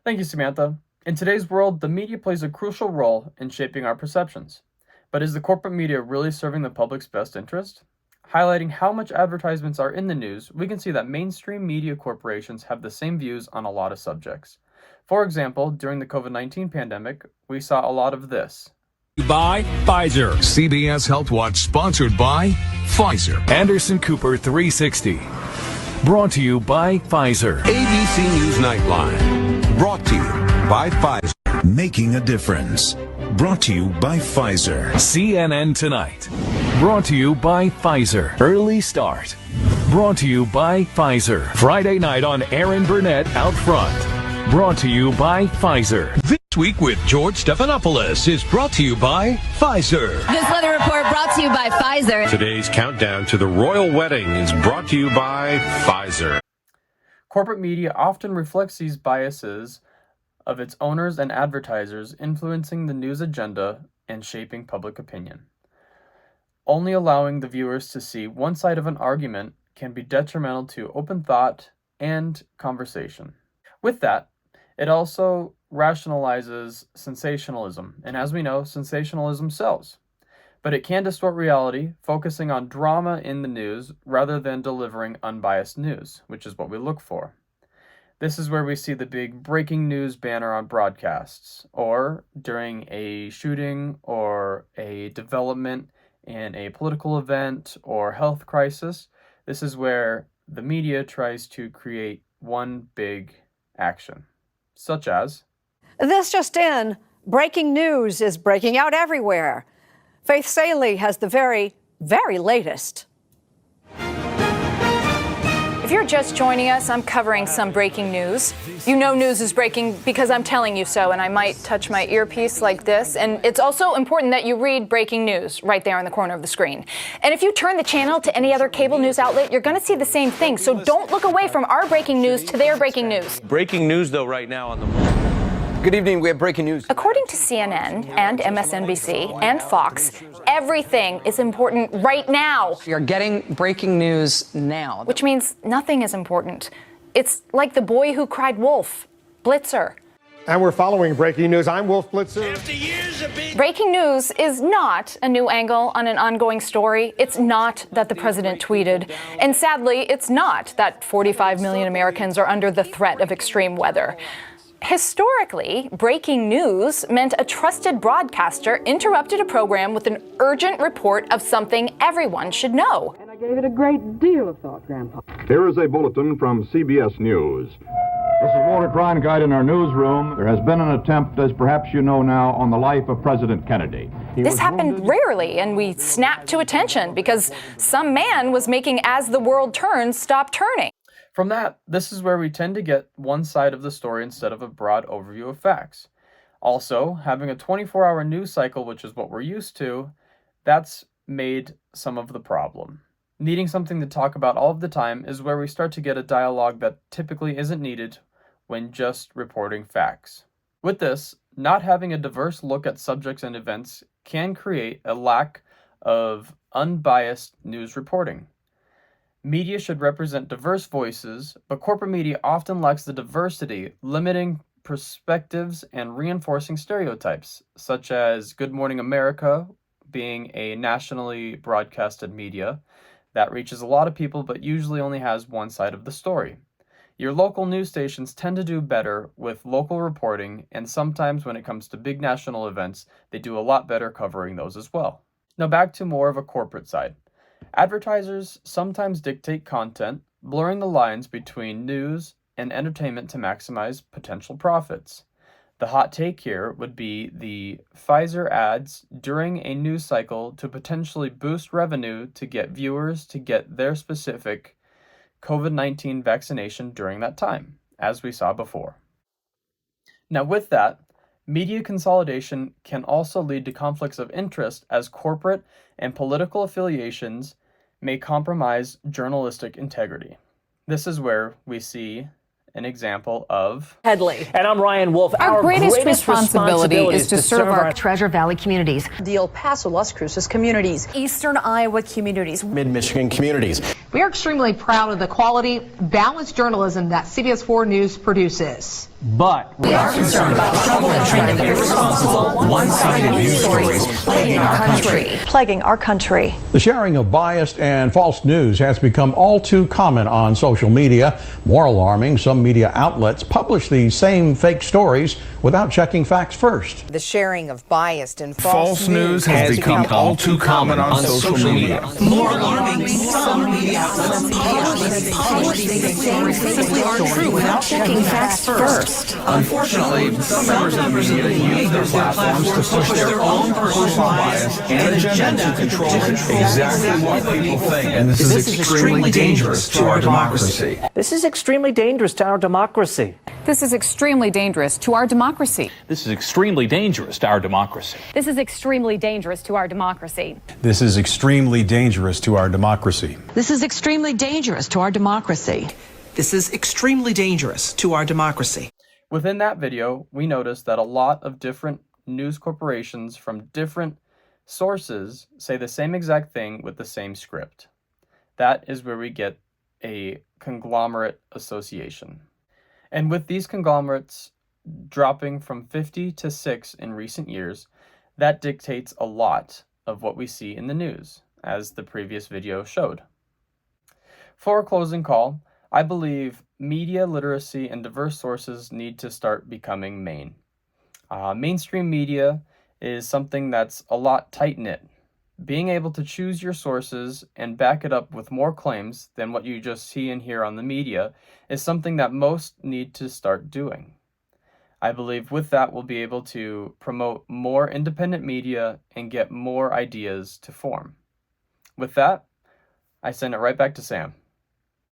Thank you, Samantha. In today's world, the media plays a crucial role in shaping our perceptions. But is the corporate media really serving the public's best interest? Highlighting how much advertisements are in the news, we can see that mainstream media corporations have the same views on a lot of subjects. For example, during the COVID-19 pandemic, we saw a lot of this. By Pfizer. CBS Health Watch sponsored by Pfizer. Anderson Cooper 360. Brought to you by Pfizer. ABC News Nightline. Brought to you by Pfizer. Making a difference. Brought to you by Pfizer. CNN Tonight. Brought to you by Pfizer. Early Start. Brought to you by Pfizer. Friday night on Aaron Burnett Out Front. Brought to you by Pfizer. This Week with George Stephanopoulos is brought to you by Pfizer. This weather report brought to you by Pfizer. Today's countdown to the royal wedding is brought to you by Pfizer. Corporate media often reflects these biases of its owners and advertisers, influencing the news agenda and shaping public opinion. Only allowing the viewers to see one side of an argument can be detrimental to open thought and conversation. With that, it also rationalizes sensationalism, and as we know, sensationalism sells. But it can distort reality, focusing on drama in the news rather than delivering unbiased news, which is what we look for. This is where we see the big breaking news banner on broadcasts, or during a shooting or a development in a political event or health crisis. This is where the media tries to create one big action, such as, "This just in, breaking news is breaking out everywhere. Faith Salie has the very, very latest." If you're just joining us, I'm covering some breaking news. You know news is breaking because I'm telling you so, and I might touch my earpiece like this. And it's also important that you read breaking news right there in the corner of the screen. And if you turn the channel to any other cable news outlet, you're going to see the same thing. So don't look away from our breaking news to their breaking news. Breaking news, though, right now on the... Good evening. We have breaking news. According to CNN and MSNBC and Fox, everything is important right now. We are getting breaking news now. Which means nothing is important. It's like the boy who cried wolf, Blitzer. And we're following breaking news. I'm Wolf Blitzer. Breaking news is not a new angle on an ongoing story. It's not that the president tweeted. And sadly, it's not that 45 million Americans are under the threat of extreme weather. Historically, breaking news meant a trusted broadcaster interrupted a program with an urgent report of something everyone should know. And I gave it a great deal of thought, Grandpa. Here is a bulletin from CBS News. This is Walter Cronkite in our newsroom. There has been an attempt, as perhaps you know now, on the life of President Kennedy. This happened rarely, and we snapped to attention because some man was making As the World Turns stop turning. From that, this is where we tend to get one side of the story instead of a broad overview of facts. Also, having a 24-hour news cycle, which is what we're used to, that's made some of the problem. Needing something to talk about all of the time is where we start to get a dialogue that typically isn't needed when just reporting facts. With this, not having a diverse look at subjects and events can create a lack of unbiased news reporting. Media should represent diverse voices, but corporate media often lacks the diversity, limiting perspectives and reinforcing stereotypes, such as Good Morning America being a nationally broadcasted media that reaches a lot of people but usually only has one side of the story. Your local news stations tend to do better with local reporting, and sometimes when it comes to big national events, they do a lot better covering those as well. Now back to more of a corporate side. Advertisers sometimes dictate content, blurring the lines between news and entertainment to maximize potential profits. The hot take here would be the Pfizer ads during a news cycle to potentially boost revenue to get viewers to get their specific COVID-19 vaccination during that time, as we saw before. Now with that, media consolidation can also lead to conflicts of interest as corporate and political affiliations may compromise journalistic integrity. This is where we see an example of Headley. And I'm Ryan Wolf. Our greatest responsibility is to serve our Treasure Valley communities, the El Paso, Las Cruces communities, Eastern Iowa communities, Mid-Michigan communities. We are extremely proud of the quality, balanced journalism that CBS 4 News produces. But we are concerned about the prevalent trend of irresponsible, one-sided news stories plaguing our country. Plaguing our country. The sharing of biased and false news has become all too common on social media. More alarming, some media outlets publish these same fake stories without checking facts first. The sharing of biased and False news has become all too common on social media. More alarming, some media outlets publish these stories simply aren't true without checking facts first. Unfortunately, some members of the media use their platforms to push their own personal bias and agenda to control exactly what people think. And this is extremely dangerous to our democracy. This is extremely dangerous to our democracy. This is extremely dangerous to our democracy. This is extremely dangerous to our democracy. This is extremely dangerous to our democracy. This is extremely dangerous to our democracy. This is extremely dangerous to our democracy. This is extremely dangerous to our democracy. Within that video, we noticed that a lot of different news corporations from different sources say the same exact thing with the same script. That is where we get a conglomerate association. And with these conglomerates dropping from 50 to 6 in recent years, that dictates a lot of what we see in the news, as the previous video showed. For a closing call, I believe media literacy and diverse sources need to start becoming mainstream media is something that's a lot tight-knit. Being able to choose your sources and back it up with more claims than what you just see and hear on the media is something that most need to start doing. I believe with that we'll be able to promote more independent media and get more ideas to form. With that, I send it right back to Sam.